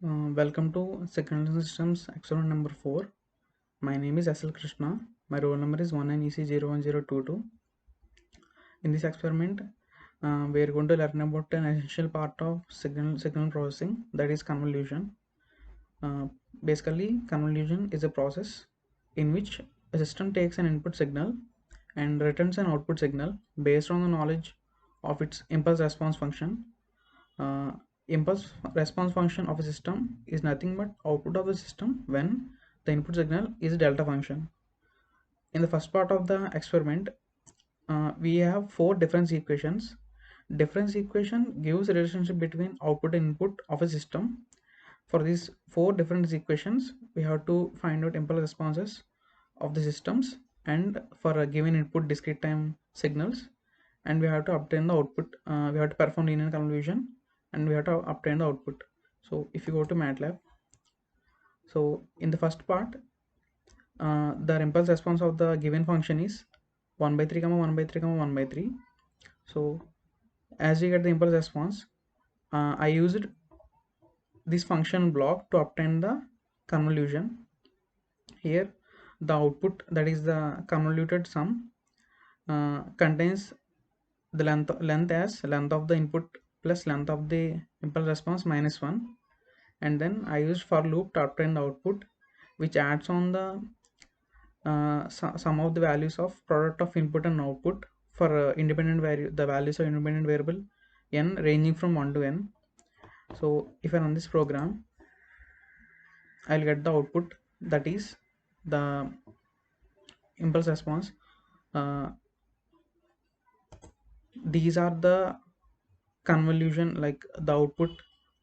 Welcome to Signal Systems experiment number 4. My name is SL Krishna. My roll number is 19EC01022. In this experiment, we are going to learn about an essential part of signal processing, that is convolution. Uh, Basically, convolution is a process in which a system takes an input signal and returns an output signal based on the knowledge of its impulse response function. uh, Impulse response function of a system is nothing but output of the system when the input signal is delta function. In the first part of the experiment, we have four difference equations. Difference equation gives a relationship between output and input of a system. For these four different equations, we have to find out impulse responses of the systems and for a given input discrete time signals, and we have to obtain the output. We have to perform linear convolution and we have to obtain the output. So if you go to MATLAB, so in the first part, the impulse response of the given function is 1 by 3 comma 1 by 3 comma 1 by 3. So as we get the impulse response, I used this function block to obtain the convolution. Here the output, that is the convoluted sum, contains the length as length of the input plus length of the impulse response minus 1, and then I used for loop to obtain the output, which adds on the sum of the values of product of input and output for independent value, the values of independent variable n ranging from 1 to n. So if I run this program, I'll get the output, that is the impulse response. uh, these are the convolution, like the output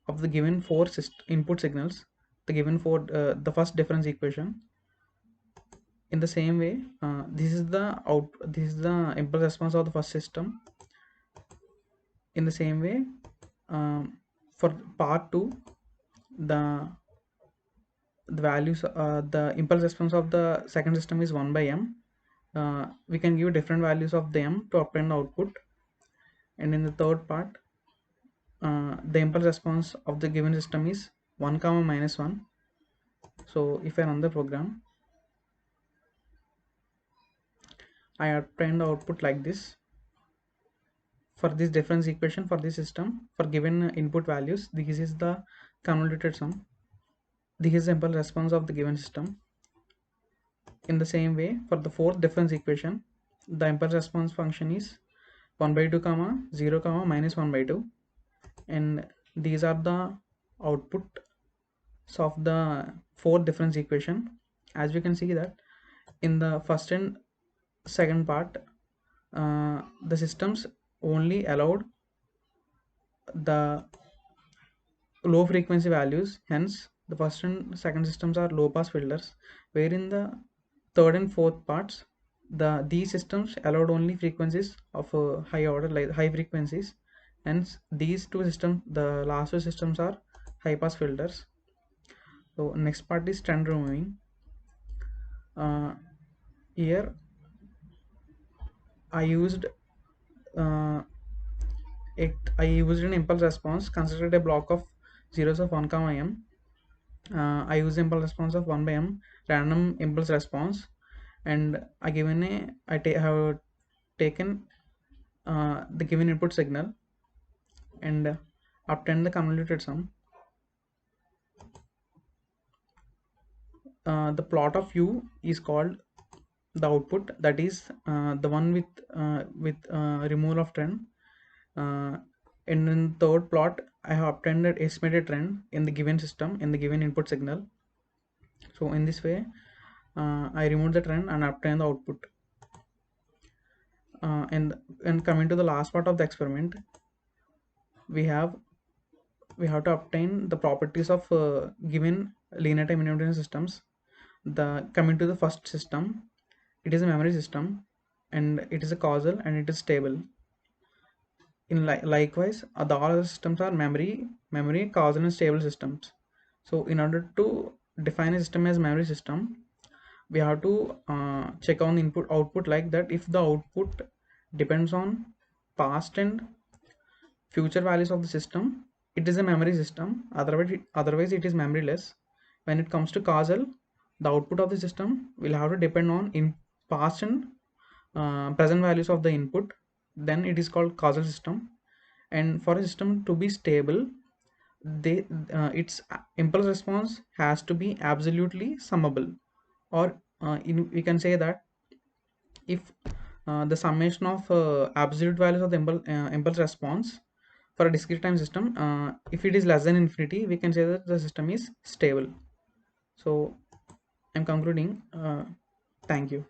of the given four input signals, the given four, the first difference equation. In the same way, this is the impulse response of the first system. In the same way, for part 2, the values, the impulse response of the second system is 1 by m. We can give different values of the m to obtain the output. And in the third part, the impulse response of the given system is 1 comma minus 1. So if I run the program, I obtain the output like this. For this difference equation for this system, for given input values, this is the convoluted sum. This is the impulse response of the given system. In the same way, for the fourth difference equation, the impulse response function is 1 by 2 comma 0 comma minus 1 by 2, and these are the outputs of the fourth difference equation. As we can see that in the first and second part, the systems only allowed the low frequency values, hence the first and second systems are low pass filters, where in the third and fourth parts, these systems allowed only frequencies of high order, like high frequencies. Hence these two systems, the last two systems, are high pass filters. So next part is trend removing. Here I used uh, I used an impulse response, constructed a block of zeros of 1 comma m. I use impulse response of 1 by m, random impulse response, and I given a have taken the given input signal and obtain the convoluted sum. The plot of u is called the output, that is the one with removal of trend. And in third plot, I have obtained an estimated trend in the given system, in the given input signal. So in this way, I remove the trend and obtain the output. And coming to the last part of the experiment, we have to obtain the properties of given linear time invariant systems. Coming to the first system, it is a memory system, and it is a causal and it is stable. Likewise, the all other systems are memory, causal, and stable systems. So in order to define a system as memory system, we have to check on input output, like that if the output depends on past and future values of the system, it is a memory system, otherwise it is memoryless. When it comes to causal, the output of the system will have to depend on in past and present values of the input, then it is called causal system. And for a system to be stable, its impulse response has to be absolutely summable, or we can say that if the summation of absolute values of the impulse response for a discrete time system, if it is less than infinity, we can say that the system is stable. So I'm concluding. Thank you.